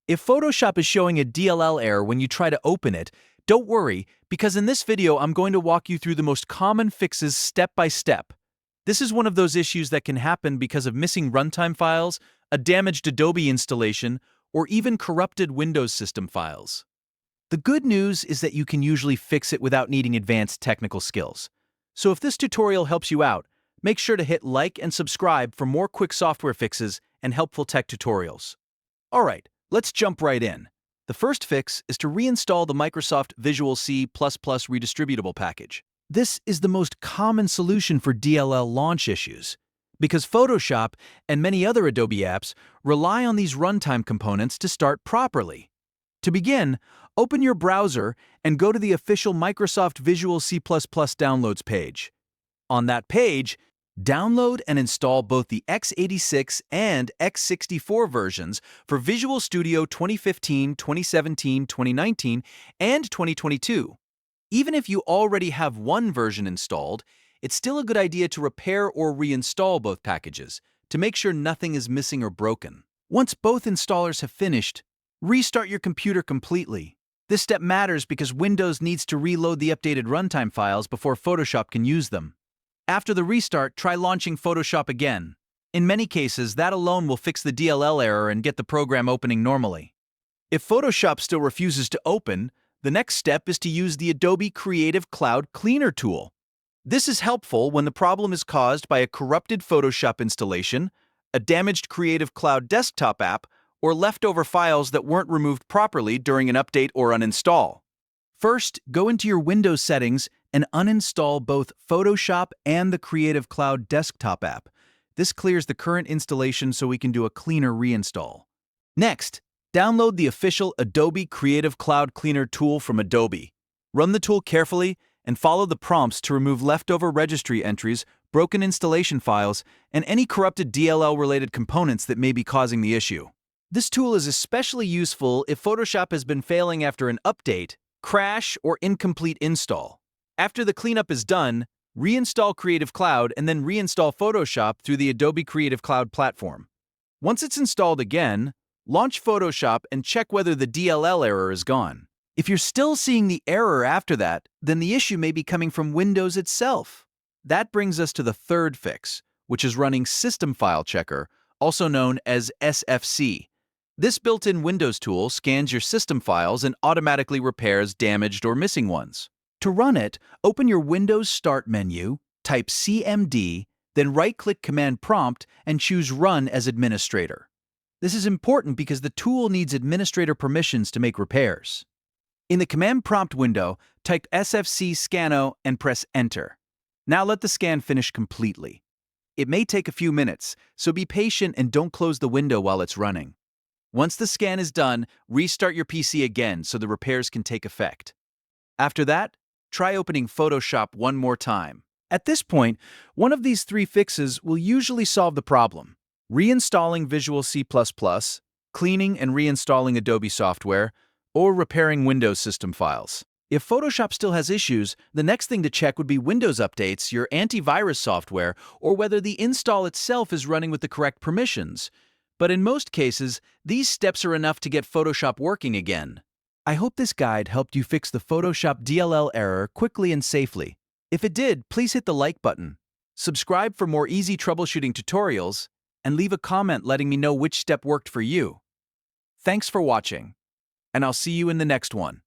If Photoshop is showing a DLL error when you try to open it, don't worry, because in this video I'm going to walk you through the most common fixes step by step. This is one of those issues that can happen because of missing runtime files, a damaged Adobe installation, or even corrupted Windows system files. The good news is that you can usually fix it without needing advanced technical skills. So if this tutorial helps you out, make sure to hit like and subscribe for more quick software fixes and helpful tech tutorials. Alright, let's jump right in. The first fix is to reinstall the Microsoft Visual C Redistributable package. This is the most common solution for DLL launch issues, because Photoshop and many other Adobe apps rely on these runtime components to start properly. To begin, open your browser and go to the official Microsoft Visual C downloads page. On that page, download and install both the x86 and x64 versions for Visual Studio 2015, 2017, 2019, and 2022. Even if you already have one version installed, it's still a good idea to repair or reinstall both packages to make sure nothing is missing or broken. Once both installers have finished, restart your computer completely. This step matters because Windows needs to reload the updated runtime files before Photoshop can use them. After the restart, try launching Photoshop again. In many cases, that alone will fix the DLL error and get the program opening normally. If Photoshop still refuses to open, the next step is to use the Adobe Creative Cloud Cleaner tool. This is helpful when the problem is caused by a corrupted Photoshop installation, a damaged Creative Cloud desktop app, or leftover files that weren't removed properly during an update or uninstall. First, go into your Windows settings and uninstall both Photoshop and the Creative Cloud desktop app. This clears the current installation so we can do a cleaner reinstall. Next, download the official Adobe Creative Cloud Cleaner tool from Adobe. Run the tool carefully and follow the prompts to remove leftover registry entries, broken installation files, and any corrupted DLL-related components that may be causing the issue. This tool is especially useful if Photoshop has been failing after an update, crash, or incomplete install. After the cleanup is done, reinstall Creative Cloud and then reinstall Photoshop through the Adobe Creative Cloud platform. Once it's installed again, launch Photoshop and check whether the DLL error is gone. If you're still seeing the error after that, then the issue may be coming from Windows itself. That brings us to the third fix, which is running System File Checker, also known as SFC. This built-in Windows tool scans your system files and automatically repairs damaged or missing ones. To run it, open your Windows Start menu, type CMD, then right-click Command Prompt and choose Run as Administrator. This is important because the tool needs administrator permissions to make repairs. In the Command Prompt window, type SFC Scano and press Enter. Now let the scan finish completely. It may take a few minutes, so be patient and don't close the window while it's running. Once the scan is done, restart your PC again so the repairs can take effect. After that, try opening Photoshop one more time. At this point, one of these three fixes will usually solve the problem: reinstalling Visual C++, cleaning and reinstalling Adobe software, or repairing Windows system files. If Photoshop still has issues, the next thing to check would be Windows updates, your antivirus software, or whether the install itself is running with the correct permissions. But in most cases, these steps are enough to get Photoshop working again. I hope this guide helped you fix the Photoshop DLL error quickly and safely. If it did, please hit the like button, subscribe for more easy troubleshooting tutorials, and leave a comment letting me know which step worked for you. Thanks for watching, and I'll see you in the next one.